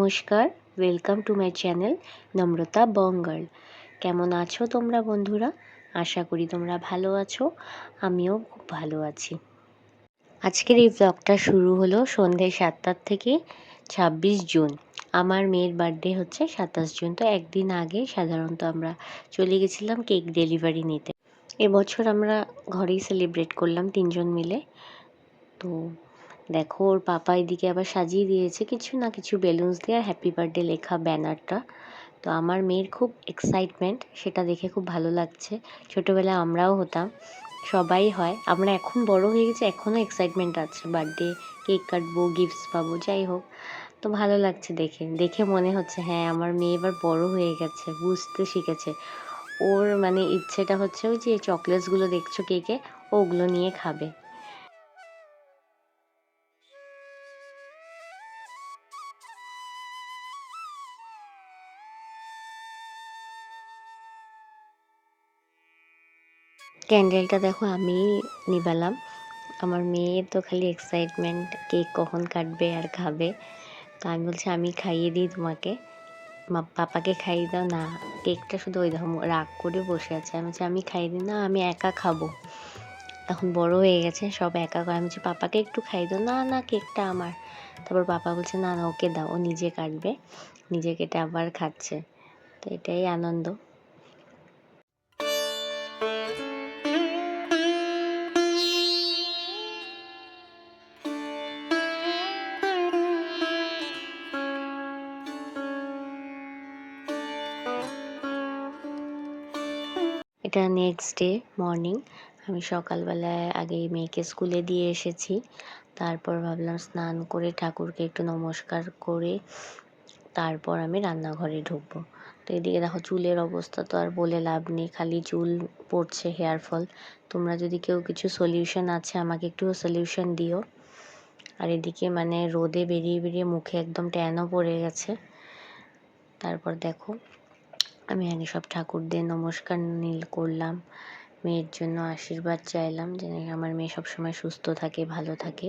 নমস্কার, welcome to my channel নম্রতা বঙ্গাল। কেমন আছো তোমরা বন্ধুরা? আশা করি তোমরা ভালো আছো, আমিও খুব ভালো আছি। আজকের এই ব্লগটা শুরু হলো সন্ধ্যে 7টার থেকে। 26 জুন আমার মেয়ের বার্থডে হচ্ছে 27 জুন। তো একদিন আগে সাধারণত আমরা চলে গেছিলাম কেক ডেলিভারি নিতে। এবছর আমরা ঘরেই সেলিব্রেট করলাম 3জন মিলে। তো দেখো ওর পাপা এদিকে আবার সাজিয়ে দিয়েছে কিছু না কিছু বেলুনস দিয়ে আর হ্যাপি বার্থডে লেখা ব্যানারটা। তো আমার মেয়ের খুব এক্সাইটমেন্ট, সেটা দেখে খুব ভালো লাগছে। ছোটোবেলায় আমরাও হতাম, সবাই হয়। আমরা এখন বড় হয়ে গেছি, এখনও এক্সাইটমেন্ট আছে, বার্থডে কেক কাটবো, গিফটস পাবো, যাই হোক। তো ভালো লাগছে দেখে দেখে মনে হচ্ছে হ্যাঁ আমার মেয়ে এবার বড় হয়ে গেছে, বুঝতে শিখেছে। ওর মানে ইচ্ছেটা হচ্ছে ওই যে চকলেটসগুলো দেখছো কেকে, ওগুলো নিয়ে খাবে। ক্যান্ডেলটা দেখো আমি নিবালাম। আমার মেয়ের তো খালি এক্সাইটমেন্ট, কেক কখন কাটবে আর খাবে। তো আমি বলছি আমি খাইয়ে দিই তোমাকে, পাপাকে খাইয়ে দাও না। কেকটা শুধু ওই দেখো রাগ করে বসে আছে। আমি বলছি আমি খাইয়ে দিই না, আমি একা খাবো। এখন বড় হয়ে গেছে, সব একা করে। আমি বলছি পাপাকে একটু খাইয়ে দাও, না না কেকটা আমার। তারপর পাপা বলছে না না ওকে দাও, ও নিজে কাটবে, নিজে কেটে আবার খাচ্ছে। তো এটাই আনন্দ। এটা নেক্সট ডে মর্নিং। আমি সকালবেলায় আগে মেয়েকে স্কুলে দিয়ে এসেছি। তারপর ভাবলাম স্নান করে ঠাকুরকে একটু নমস্কার করে তারপর আমি রান্নাঘরে ঢুকবো। তো এদিকে দেখো চুলের অবস্থা তো আর বলে লাভ নেই, খালি চুল পড়ছে, হেয়ার ফল। তোমরা যদি কেউ কিছু সলিউশন আছে আমাকে একটু সলিউশন দিও। আর এদিকে মানে রোদে বেরিয়ে বেরিয়ে মুখে একদম ট্যানও পড়ে গেছে। তারপর দেখো আমি আগে সব ঠাকুরদের নমস্কার করলাম, মেয়ের জন্য আশীর্বাদ চাইলাম যেন আমার মেয়ে সবসময় সুস্থ থাকে, ভালো থাকে।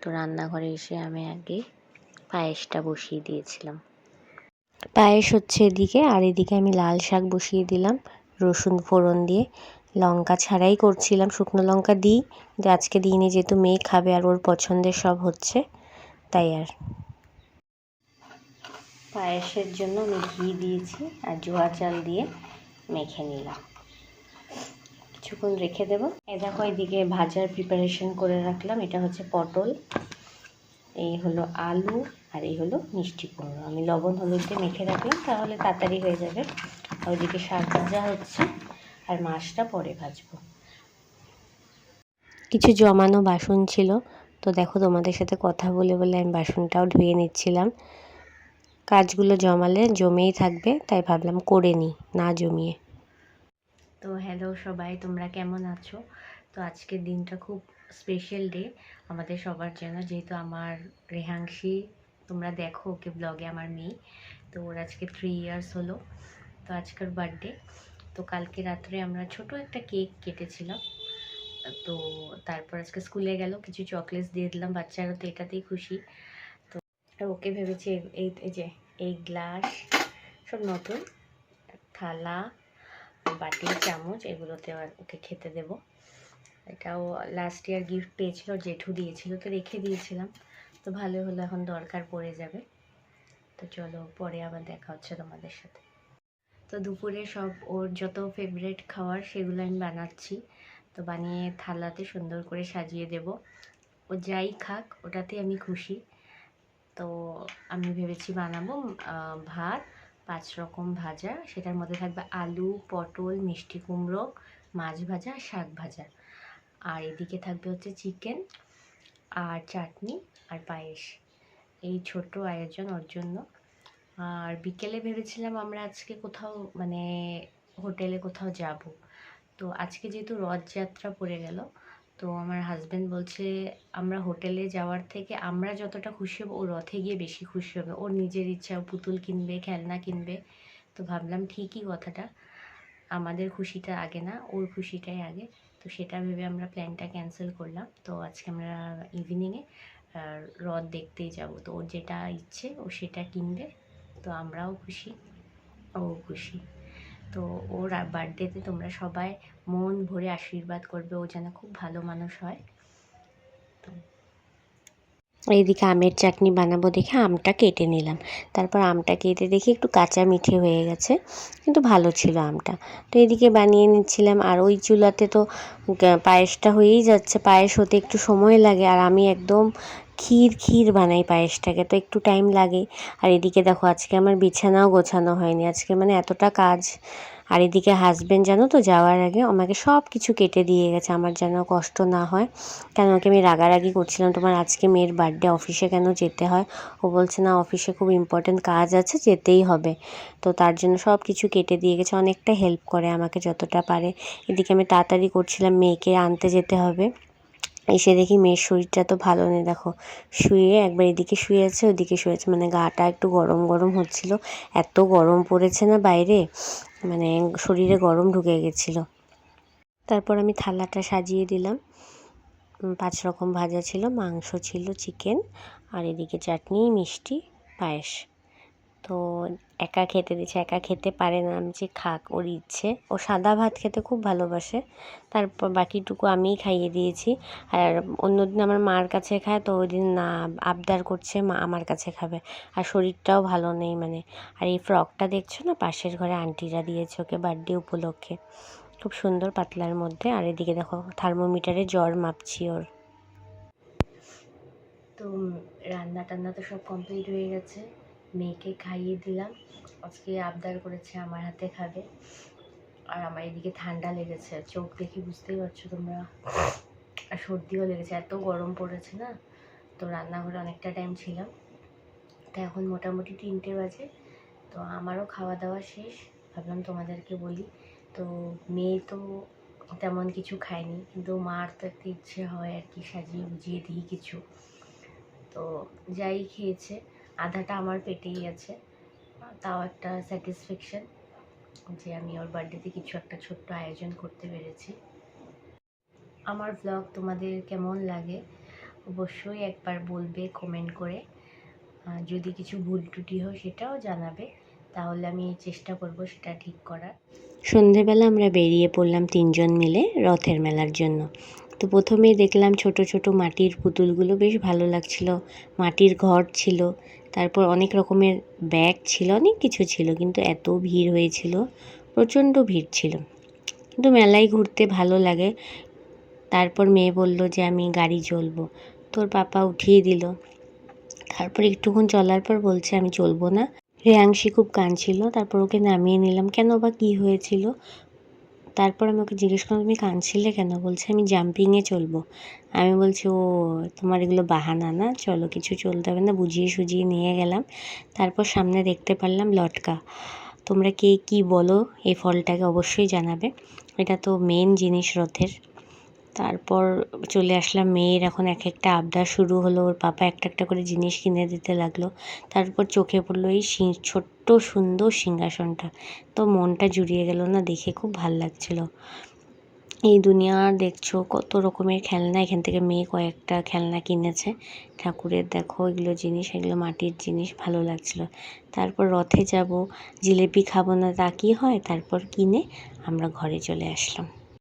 তো রান্নাঘরে এসে আমি আগে পায়েসটা বসিয়ে দিয়েছিলাম। পায়েস হচ্ছে এদিকে, আর এদিকে আমি লাল শাক বসিয়ে দিলাম রসুন ফোড়ন দিয়ে। লঙ্কা ছাড়াই করছিলাম, শুকনো লঙ্কা দিই, যে আজকে দিইনি যেহেতু মেয়ে খাবে আর ওর পছন্দের সব হচ্ছে, তাই। আর পায়েসের জন্য আমি ঘি দিয়েছি আর জোয়া চাল দিয়ে মেখে নিলাম, কিছুক্ষণ রেখে দেবো। এ দেখো এদিকে ভাজার প্রিপারেশন করে রাখলাম। এটা হচ্ছে পটল, এই হলো আলু, আর এই হলো মিষ্টি কুমড়ো। আমি লবণ হলুদ দিয়ে মেখে রাখলাম, তাহলে তাড়াতাড়ি হয়ে যাবে। আর ওইদিকে শাক ভাজা হচ্ছে, আর মাছটা পরে ভাজবো। কিছু জমানো বাসন ছিল, তো দেখো তোমাদের সাথে কথা বলে বলে আমি বাসনটাও ধুয়ে নিচ্ছিলাম। কাজগুলো জমালে জমেই থাকবে, তাই ভাবলাম করে নিই না জমিয়ে। তো হ্যালো সবাই, তোমরা কেমন আছো? তো আজকের দিনটা খুব স্পেশাল ডে আমাদের সবার জন্য, যেহেতু আমার রেহাংশী, তোমরা দেখো ওকে ব্লগে, আমার মেয়ে, তো ওর আজকে 3 ইয়ার্স হলো। তো আজকের বার্থডে। তো কালকে রাত্রে আমরা ছোট একটা কেক কেটেছিলাম। তো তারপর আজকে স্কুলে গেল, কিছু চকলেটস দিয়ে দিলাম, বাচ্চারা তো এটাতেই খুশি। তো ওকে ভেবেছি এই এই যে এই গ্লাস, সব নতুন থালা, বাটি, চামচ, এগুলোতে ওকে খেতে দেব। এটাও লাস্ট ইয়ার গিফট পেয়েছিল, জেঠু দিয়েছিল, তো রেখে দিয়েছিলাম। তো ভালো হলো, এখন দরকার পড়ে যাবে। তো চলো পরে আবার দেখা হচ্ছে তোমাদের সাথে। তো দুপুরে সব ওর যত ফেভারিট খাবার সেগুলো আমি বানাচ্ছি। তো বানিয়ে থালাতে সুন্দর করে সাজিয়ে দেব। ও যাই খাক ওটাতে আমি খুশি। তো আমি ভেবেছি বানাবো ভাত, 5 রকম ভাজা, সেটার মধ্যে থাকবে আলু, পটল, মিষ্টি কুমড়ো, মাছ ভাজা, শাক ভাজা। আর এদিকে থাকবে হচ্ছে চিকেন আর চাটনি আর পায়েস। এই ছোট্ট আয়োজন ওর জন্য। আর বিকেলে ভেবেছিলাম আমরা আজকে কোথাও মানে হোটেলে কোথাও যাব। তো আজকে যেহেতু রথযাত্রা পড়ে গেল, তো আমার হাজব্যান্ড বলছে আমরা হোটেলে যাওয়ার থেকে আমরা যতটা খুশি হব ও রথে গিয়ে বেশি খুশি হবে। ওর নিজের ইচ্ছা, পুতুল কিনবে, খেলনা কিনবে। তো ভাবলাম ঠিকই কথাটা, আমাদের খুশিটা আগে না, ওর খুশিটাই আগে। তো সেটা ভেবে আমরা প্ল্যানটা ক্যান্সেল করলাম। তো আজকে আমরা ইভিনিংয়ে রথ দেখতেই যাব। তো ওর যেটা ইচ্ছে ও সেটা কিনবে, তো আমরাও খুশি, ও খুশি। তো ওর বার্থডেতে তোমরা সবাই মন ভরে আশীর্বাদ করবে, ও যেন খুব ভালো মানুষ হয়। তো এইদিকে আমের চাটনি বানাবো দেখে আমটা কেটে নিলাম। তারপর আমটা কেটে দেখি একটু কাঁচা মিঠে হয়ে গেছে, কিন্তু ভালো ছিল আমটা। তো এদিকে বানিয়ে নিচ্ছিলাম। আর ওই চুলাতে তো পায়েসটা হয়েই যাচ্ছে। পায়েস হতে একটু সময় লাগে, আর আমি একদম ক্ষীর বানাই পায়েসটাকে, তো একটু টাইম লাগে। আর এদিকে দেখো আজকে আমার বিছানাও গোছানো হয়নি, আজকে মানে এতটা কাজ। আর এদিকে হাজব্যান্ড জানো তো যাওয়ার আগে আমাকে সব কিছু কেটে দিয়ে গেছে, আমার যেন কষ্ট না হয়। কেন ওকে আমি রাগারাগি করছিলাম, তোমার আজকে মেয়ের বার্থডে, অফিসে কেন যেতে হয়? ও বলছে না, অফিসে খুব ইম্পর্ট্যান্ট কাজ আছে, যেতেই হবে। তো তার জন্য সব কিছু কেটে দিয়ে গেছে, অনেকটা হেল্প করে আমাকে যতটা পারে। এদিকে আমি তাড়াতাড়ি করছিলাম, মেয়েকে আনতে যেতে হবে। এসে দেখি মেয়ের শরীরটা তো ভালো নেই, দেখো শুয়ে একবার এদিকে শুয়ে আছে, ওদিকে শুয়ে আছে, মানে গাটা একটু গরম গরম হচ্ছিল। এত গরম পড়েছে না বাইরে, মানে শরীরে গরম ঢুকে গেছিলো। তারপর আমি থালাটা সাজিয়ে দিলাম। 5 রকম ভাজা ছিল, মাংস ছিল, চিকেন, আর এদিকে চাটনি, মিষ্টি, পায়েস। তো একা খেতে দিচ্ছে, একা খেতে পারে না, আমি যে খাক, ওর ইচ্ছে। ও সাদা ভাত খেতে খুব ভালোবাসে, তারপর বাকিটুকু আমিই খাইয়ে দিয়েছি। আর অন্যদিন আমার মার কাছে খায়, তো ওই দিন না, আবদার করছে মা আমার কাছে খাবে। আর শরীরটাও ভালো নেই মানে। আর এই ফ্রকটা দেখছো না, পাশের ঘরে আন্টিরা দিয়েছে ওকে বার্থডে উপলক্ষে, খুব সুন্দর পাতলার মধ্যে। আর এদিকে দেখো থার্মোমিটারে জ্বর মাপছি ওর। তো রান্না টান্না তো সব কমপ্লিট হয়ে গেছে, মেয়েকে খাইয়ে দিলাম। আজকে আবদার করেছে আমার হাতে খাবে। আর আমার এদিকে ঠান্ডা লেগেছে, চোখ দেখে বুঝতেই পারছো তোমরা, আর সর্দিও লেগেছে, এত গরম পড়েছে না। তো রান্নাঘরে অনেকটা টাইম ছিলাম, তো এখন মোটামুটি 3টে বাজে। তো আমারও খাওয়া দাওয়া শেষ, ভাবলাম তোমাদেরকে বলি। তো মেয়ে তো তেমন কিছু খায়নি, কিন্তু মার তো একটা ইচ্ছে হয় আর কি, সাজিয়ে গুজিয়ে দিই কিছু। তো যাই খেয়েছে, আধাটা আমার পেটেই আছে, তাও একটা স্যাটিসফ্যাকশান যে আমি ওর বার্থডেতে কিছু একটা ছোট্ট আয়োজন করতে পেরেছি। আমার ব্লগ তোমাদের কেমন লাগে অবশ্যই একবার বলবে কমেন্ট করে। যদি কিছু ভুল ত্রুটি হয় সেটাও জানাবে, তাহলে আমি চেষ্টা করব সেটা ঠিক করার। সন্ধেবেলা আমরা বেরিয়ে পড়লাম 3জন মিলে রথের মেলার জন্য। তো প্রথমেই দেখলাম ছোট ছোট মাটির পুতুলগুলো, বেশ ভালো লাগছিল। মাটির ঘর ছিল, তারপর অনেক রকমের ব্যাগ ছিল, অনেক কিছু ছিল, কিন্তু এত ভিড় হয়েছিল, প্রচণ্ড ভিড় ছিল। কিন্তু মেলায় ঘুরতে ভালো লাগে। তারপর মেয়ে বলল যে আমি গাড়ি চলবো, তোর পাপা উঠিয়ে দিল। তারপর একটুক্ষণ চলার পর বলছে আমি চলবো না। রেয়াংশী খুব কাঁদছিল, তারপর ওকে নামিয়ে নিলাম। কেন বা কী হয়েছিল? তারপর আমি ওকে জিজ্ঞেস করলাম তুমি কাঁদছিলে কেন? বলছে আমি জাম্পিংয়ে চলবো। আমি বলছি ও তোমার এগুলো বাহানা না, চলো কিছু চলতে হবে না, বুঝিয়ে সুঝিয়ে নিয়ে গেলাম। তারপর সামনে দেখতে পারলাম লটকা। তোমরা কে কী বলো এই ফলটাকে অবশ্যই জানাবে, এটা তো মেন জিনিস রথের। তারপর চলে আসলাম, মেয়ের এখন এক একটা আবদার শুরু হলো, ওর পাপা একটা একটা করে জিনিস কিনে দিতে লাগলো। তারপর চোখে পড়লো এই ছোট্ট সুন্দর সিংহাসনটা, তো মনটা জুড়িয়ে গেল না, দেখে খুব ভাল লাগছিল। এই দুনিয়ার দেখছো কত রকমের খেলনা, এখান থেকে মেয়ে কয়েকটা খেলনা কিনেছে ঠাকুরের, দেখো এগুলো জিনিস, এগুলো মাটির জিনিস, ভালো লাগছিল। তারপর রথে যাব, জিলেপি খাবো না তা কি হয়, তারপর কিনে আমরা ঘরে চলে আসলাম।